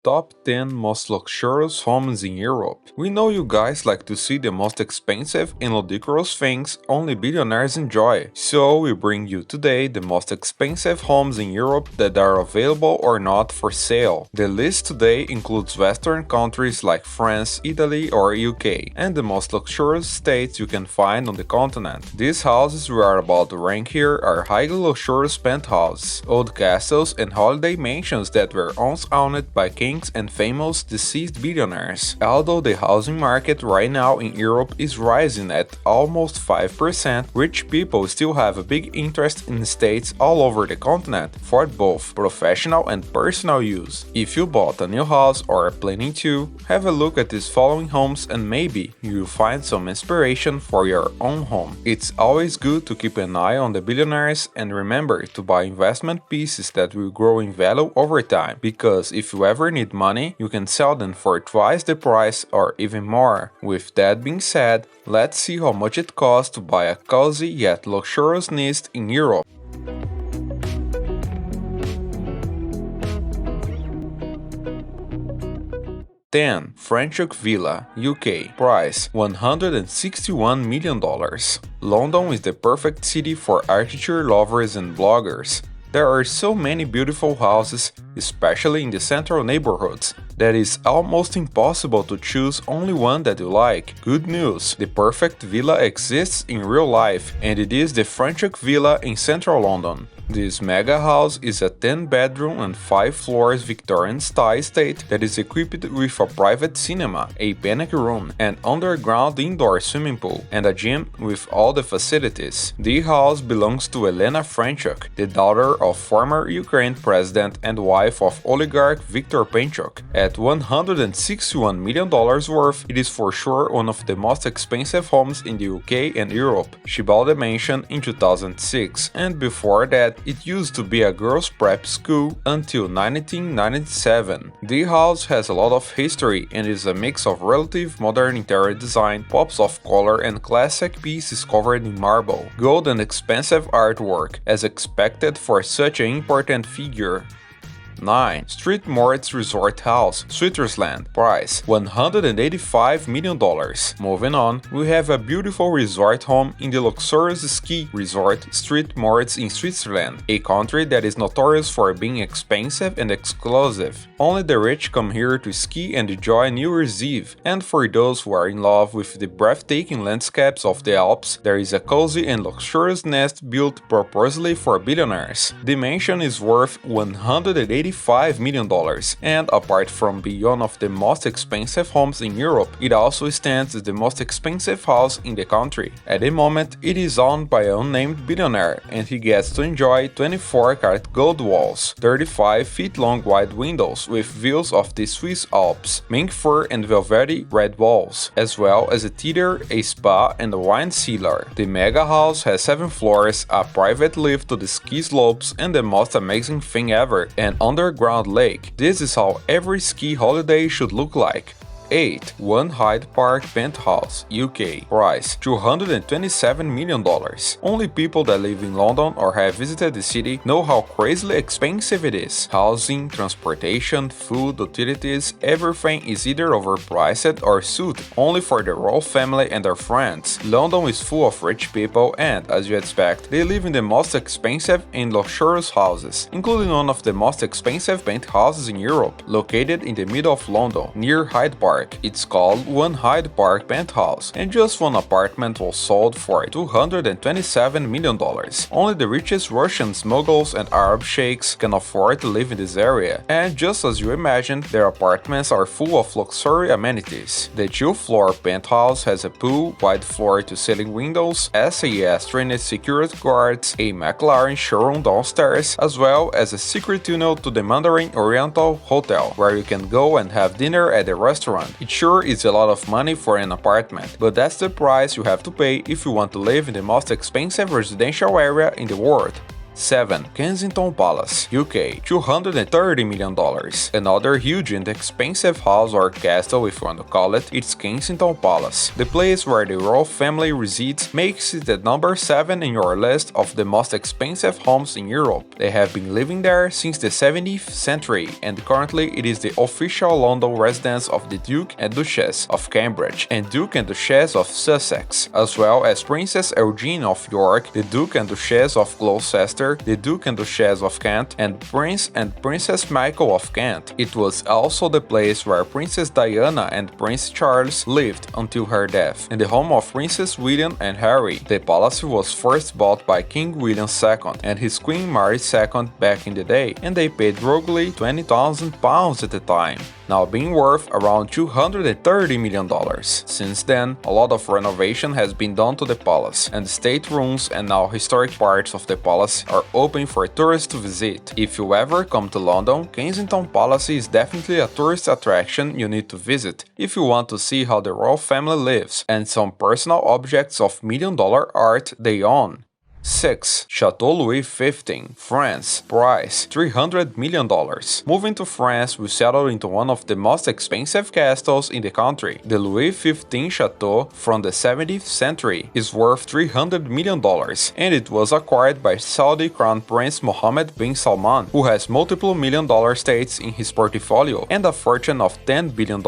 Top 10 most luxurious homes in Europe. We know you guys like to see the most expensive and ludicrous things only billionaires enjoy, so we bring you today the most expensive homes in Europe that are available or not for sale. The list today includes Western countries like France, Italy or UK, and the most luxurious states you can find on the continent. These houses we are about to rank here are highly luxurious penthouses, old castles and holiday mansions that were once owned by kings and famous deceased billionaires. Although the housing market right now in Europe is rising at almost 5%, rich people still have a big interest in estates all over the continent for both professional and personal use. If you bought a new house or are planning to, have a look at these following homes and maybe you'll find some inspiration for your own home. It's always good to keep an eye on the billionaires and remember to buy investment pieces that will grow in value over time, because if you ever need money, you can sell them for twice the price or even more. With that being said, let's see how much it costs to buy a cozy yet luxurious nest in Europe. Ten. Franschhoek Villa, UK. Price $161 million. London is the perfect city for architecture lovers and bloggers. There are so many beautiful houses, especially in the central neighborhoods, that it's almost impossible to choose only one that you like. Good news, the perfect villa exists in real life, and it is the Franschhoek Villa in central London. This mega house is a 10-bedroom and 5 floors Victorian-style estate that is equipped with a private cinema, a panic room, an underground indoor swimming pool, and a gym with all the facilities. The house belongs to Elena Franchuk, the daughter of former Ukraine president and wife of oligarch Viktor Penchuk. At $161 million worth, it is for sure one of the most expensive homes in the UK and Europe. She bought the mansion in 2006, and before that, it used to be a girls' prep school until 1997. The house has a lot of history and is a mix of relative modern interior design, pops of color and classic pieces covered in marble, gold and expensive artwork, as expected for such an important figure. 9. St. Moritz Resort House, Switzerland. Price $185 million. Moving on, we have a beautiful resort home in the luxurious ski resort St. Moritz in Switzerland, a country that is notorious for being expensive and exclusive. Only the rich come here to ski and enjoy New Year's Eve, and for those who are in love with the breathtaking landscapes of the Alps, there is a cozy and luxurious nest built purposely for billionaires. The mansion is worth $185 million, and apart from being one of the most expensive homes in Europe, it also stands as the most expensive house in the country. At the moment, it is owned by an unnamed billionaire, and he gets to enjoy 24-karat gold walls, 35 feet long wide windows with views of the Swiss Alps, mink fur and velvety red walls, as well as a theater, a spa, and a wine cellar. The mega house has 7 floors, a private lift to the ski slopes, and the most amazing thing ever, an underground lake. This is how every ski holiday should look like. 8. One Hyde Park Penthouse, UK. Price $227 million. Only people that live in London or have visited the city know how crazily expensive it is. Housing, transportation, food, utilities, everything is either overpriced or suited only for the royal family and their friends. London is full of rich people and, as you expect, they live in the most expensive and luxurious houses, including one of the most expensive penthouses in Europe, located in the middle of London, near Hyde Park. It's called One Hyde Park Penthouse, and just one apartment was sold for $227 million. Only the richest Russians, Mughals and Arab sheikhs can afford to live in this area, and just as you imagined, their apartments are full of luxury amenities. The 2-floor penthouse has a pool, wide floor-to-ceiling windows, SAS-trained security guards, a McLaren showroom downstairs, as well as a secret tunnel to the Mandarin Oriental Hotel, where you can go and have dinner at the restaurant. It sure is a lot of money for an apartment, but that's the price you have to pay if you want to live in the most expensive residential area in the world. 7. Kensington Palace, UK, $230 million. Another huge and expensive house or castle, if you want to call it, it's Kensington Palace. The place where the royal family resides makes it at number 7 in your list of the most expensive homes in Europe. They have been living there since the 17th century, and currently it is the official London residence of the Duke and Duchess of Cambridge and Duke and Duchess of Sussex, as well as Princess Eugenie of York, the Duke and Duchess of Gloucester, the Duke and Duchess of Kent, and Prince and Princess Michael of Kent. It was also the place where Princess Diana and Prince Charles lived until her death, and the home of Princes William and Harry. The palace was first bought by King William II and his Queen Mary II back in the day, and they paid roguely £20,000 at the time, now being worth around $230 million. Since then, a lot of renovation has been done to the palace, and the state rooms and now historic parts of the palace are open for tourists to visit. If you ever come to London, Kensington Palace is definitely a tourist attraction you need to visit if you want to see how the royal family lives and some personal objects of million-dollar art they own. 6. Chateau Louis XV, France, price $300 million. Moving to France, we settled into one of the most expensive castles in the country. The Louis XV Chateau from the 17th century is worth $300 million, and it was acquired by Saudi Crown Prince Mohammed bin Salman, who has multiple million-dollar estates in his portfolio and a fortune of $10 billion.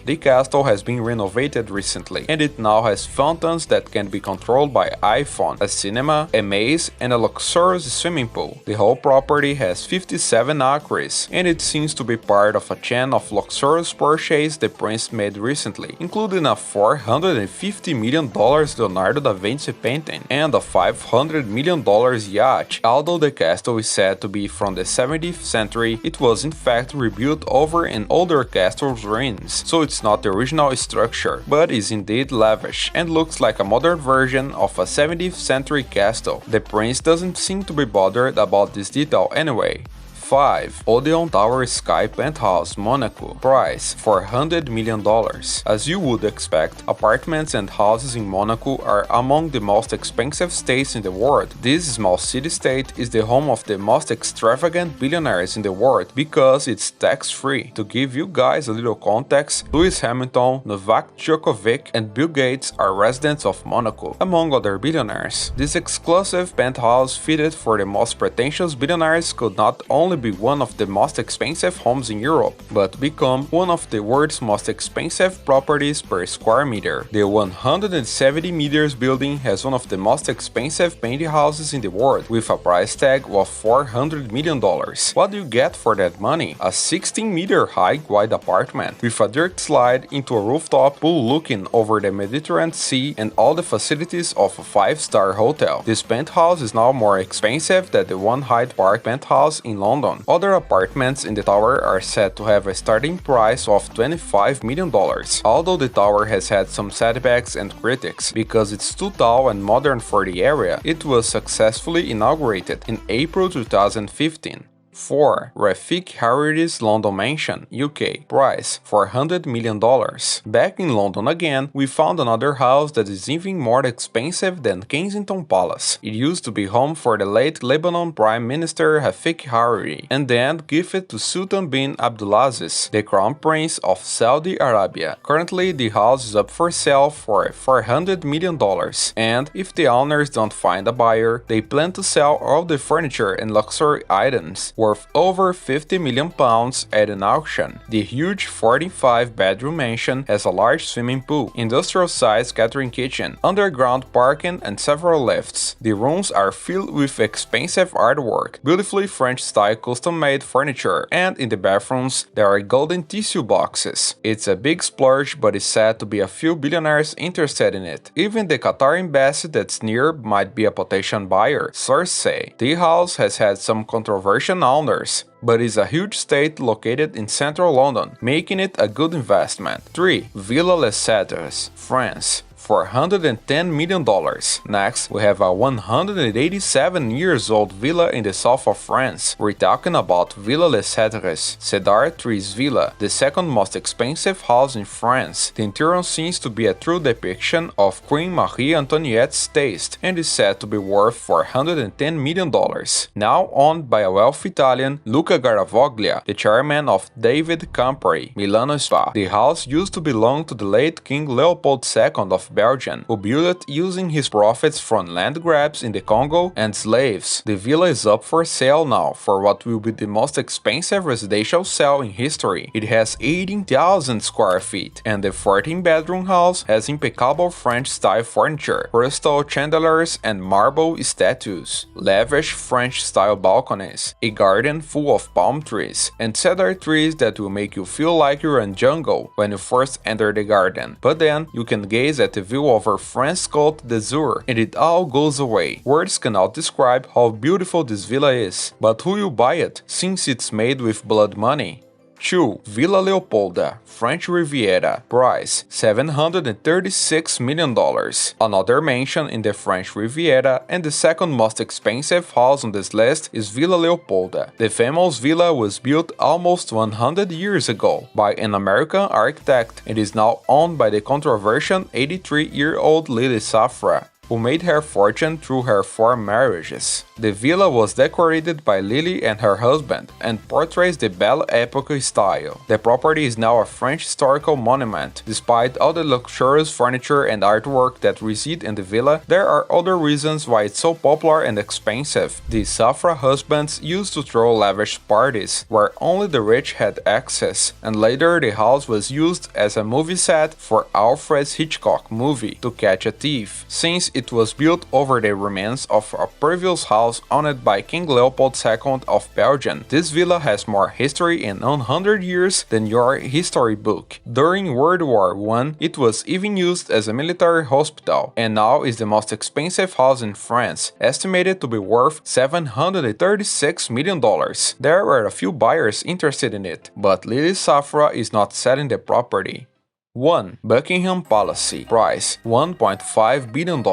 The castle has been renovated recently, and it now has fountains that can be controlled by iPhone, a cinema, a maze, and a luxurious swimming pool. The whole property has 57 acres, and it seems to be part of a chain of luxurious Porsches the prince made recently, including a $450 million Leonardo da Vinci painting and a $500 million yacht. Although the castle is said to be from the 17th century, it was in fact rebuilt over an older castle's ruins, so it's not the original structure, but is indeed lavish and looks like a modern version of a 17th century castle. The prince doesn't seem to be bothered about this detail anyway. 5. Odeon Tower Sky Penthouse, Monaco, price $400 million. As you would expect, apartments and houses in Monaco are among the most expensive states in the world. This small city-state is the home of the most extravagant billionaires in the world because it's tax-free. To give you guys a little context, Lewis Hamilton, Novak Djokovic, and Bill Gates are residents of Monaco, among other billionaires. This exclusive penthouse fitted for the most pretentious billionaires could not only be one of the most expensive homes in Europe, but become one of the world's most expensive properties per square meter. The 170 meters building has one of the most expensive penthouses in the world, with a price tag of $400 million. What do you get for that money? A 16-meter high wide apartment with a dirt slide into a rooftop pool looking over the Mediterranean Sea and all the facilities of a 5-star hotel. This penthouse is now more expensive than the One Hyde Park penthouse in London. Other apartments in the tower are said to have a starting price of $25 million, although the tower has had some setbacks and critics because it's too tall and modern for the area. It was successfully inaugurated in April 2015. 4. Rafik Hari's London Mansion, UK, price $400 million. Back in London again, we found another house that is even more expensive than Kensington Palace. It used to be home for the late Lebanon Prime Minister Rafik Hariri, and then gifted to Sultan bin Abdulaziz, the Crown Prince of Saudi Arabia. Currently, the house is up for sale for $400 million, and if the owners don't find a buyer, they plan to sell all the furniture and luxury items worth over £50 million at an auction. The huge 45-bedroom mansion has a large swimming pool, industrial-sized catering kitchen, underground parking, and several lifts. The rooms are filled with expensive artwork, beautifully French-style custom-made furniture, and in the bathrooms there are golden tissue boxes. It's a big splurge, but is said to be a few billionaires interested in it. Even the Qatar embassy that's near might be a potential buyer, sources say. The house has had some controversial owners, but is a huge estate located in central London, making it a good investment. 3. Villa Les Cèdres, France, $410 million. Next, we have a 187 years old villa in the south of France. We're talking about Villa Les Cèdres, Cedar Trees Villa, the second most expensive house in France. The interior seems to be a true depiction of Queen Marie Antoinette's taste and is said to be worth $410 million. Now owned by a wealthy Italian, Luca Garavoglia, the chairman of David Campari, Milano Spa. The house used to belong to the late King Leopold II of Belgium, who built it using his profits from land grabs in the Congo and slaves. The villa is up for sale now for what will be the most expensive residential sale in history. It has 18,000 square feet, and the 14-bedroom house has impeccable French-style furniture, crystal chandeliers and marble statues, lavish French-style balconies, a garden full of palm trees, and cedar trees that will make you feel like you're in jungle when you first enter the garden. But then, you can gaze at the view over France's Côte d'Azur, and it all goes away. Words cannot describe how beautiful this villa is. But who will buy it, since it's made with blood money? 2. Villa Leopolda, French Riviera, price $736 million. Another mansion in the French Riviera and the second most expensive house on this list is Villa Leopolda. The famous villa was built almost 100 years ago by an American architect and is now owned by the controversial 83-year-old Lily Safra, who made her fortune through her 4 marriages. The villa was decorated by Lily and her husband and portrays the Belle Époque style. The property is now a French historical monument. Despite all the luxurious furniture and artwork that reside in the villa, there are other reasons why it's so popular and expensive. The Safra husbands used to throw lavish parties where only the rich had access, and later the house was used as a movie set for Alfred Hitchcock movie To Catch a Thief, since it was built over the remains of a previous house owned by King Leopold II of Belgium. This villa has more history in 100 years than your history book. During World War I, it was even used as a military hospital, and now is the most expensive house in France, estimated to be worth $736 million. There were a few buyers interested in it, but Lily Safra is not selling the property. 1. Buckingham Palace, price $1.5 billion.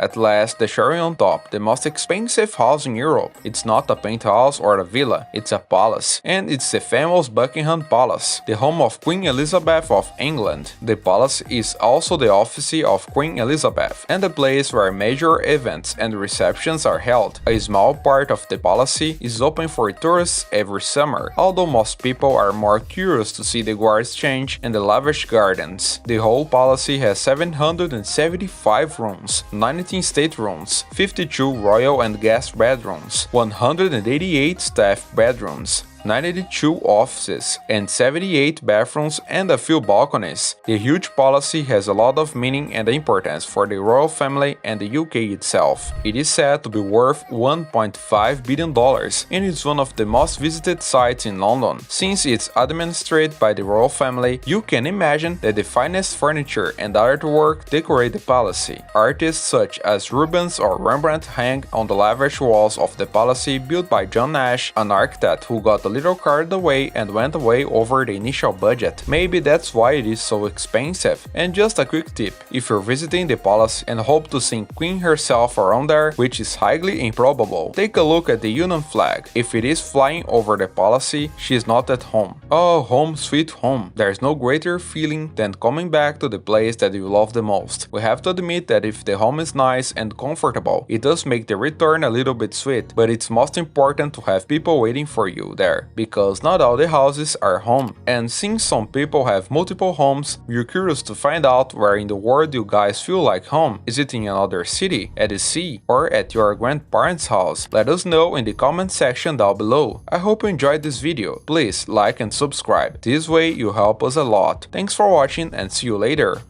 At last, the cherry on top, the most expensive house in Europe. It's not a penthouse or a villa, it's a palace. And it's the famous Buckingham Palace, the home of Queen Elizabeth of England. The palace is also the office of Queen Elizabeth, and the place where major events and receptions are held. A small part of the palace is open for tourists every summer, although most people are more curious to see the guards change and the lavish garden. The whole palace has 775 rooms, 19 staterooms, 52 royal and guest bedrooms, 188 staff bedrooms, 92 offices, and 78 bathrooms and a few balconies. The huge palace has a lot of meaning and importance for the royal family and the UK itself. It is said to be worth $1.5 billion and is one of the most visited sites in London. Since it's administered by the royal family, you can imagine that the finest furniture and artwork decorate the palace. Artists such as Rubens or Rembrandt hang on the lavish walls of the palace built by John Nash, an architect who got a little carried away and went away over the initial budget. Maybe that's why it is so expensive. And just a quick tip, if you're visiting the palace and hope to see Queen herself around there, which is highly improbable, take a look at the Union flag. If it is flying over the palace, she is not at home. Oh, home sweet home. There's no greater feeling than coming back to the place that you love the most. We have to admit that if the home is nice and comfortable, it does make the return a little bit sweet, but it's most important to have people waiting for you there, because not all the houses are home. And since some people have multiple homes, we're curious to find out where in the world you guys feel like home. Is it in another city, at the sea, or at your grandparents' house? Let us know in the comment section down below. I hope you enjoyed this video. Please like and subscribe. This way you help us a lot. Thanks for watching and see you later.